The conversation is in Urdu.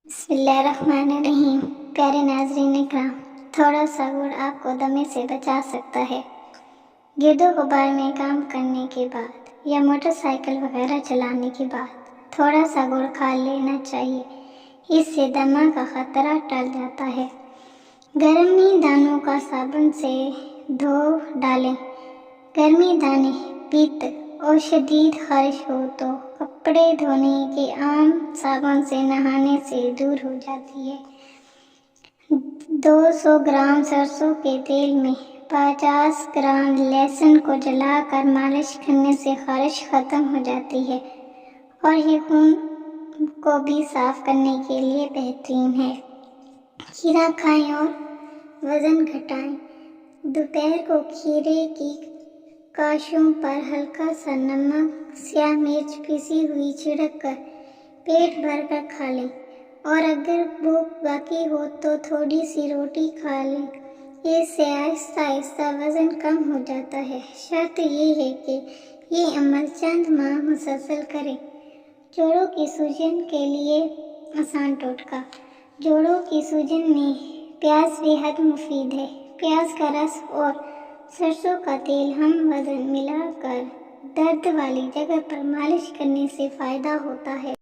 بسم اللہ الرحمن الرحیم۔ پیارے ناظرین اکرام، تھوڑا سا گڑ آپ کو دمے سے بچا سکتا ہے۔ گرد و غبار میں کام کرنے کے بعد یا موٹر سائیکل وغیرہ چلانے کے بعد تھوڑا سا گڑ کھا لینا چاہیے، اس سے دمہ کا خطرہ ٹل جاتا ہے۔ گرمی دانوں کا صابن سے دھو ڈالیں۔ گرمی دانے، پت اور شدید خارش ہو تو کپڑے دھونے کے عام صابن سے نہانے سے دور ہو جاتی ہے۔ 200 گرام سرسوں کے تیل میں 50 گرام لہسن کو جلا کر مالش کرنے سے خارش ختم ہو جاتی ہے اور یہ خون کو بھی صاف کرنے کے لیے بہترین ہے۔ کھیرا کھائیں اور وزن گھٹائیں۔ دوپہر کو کھیرے کی کاشیوں پر ہلکا سا نمک، سیاہ مرچ پیسی ہوئی چھڑک کر پیٹ بھر کر کھا لیں، اور اگر بھوک باقی ہو تو تھوڑی سی روٹی کھا لیں۔ اس سے آہستہ آہستہ وزن کم ہو جاتا ہے۔ شرط یہ ہے کہ یہ عمل چند ماہ مسلسل کریں۔ جوڑوں کی سوجن کے لیے آسان ٹوٹکا۔ جوڑوں کی سوجن میں پیاز بے حد مفید ہے۔ پیاز کا رس اور سرسوں کا تیل ہم وزن ملا کر درد والی جگہ پر مالش کرنے سے فائدہ ہوتا ہے۔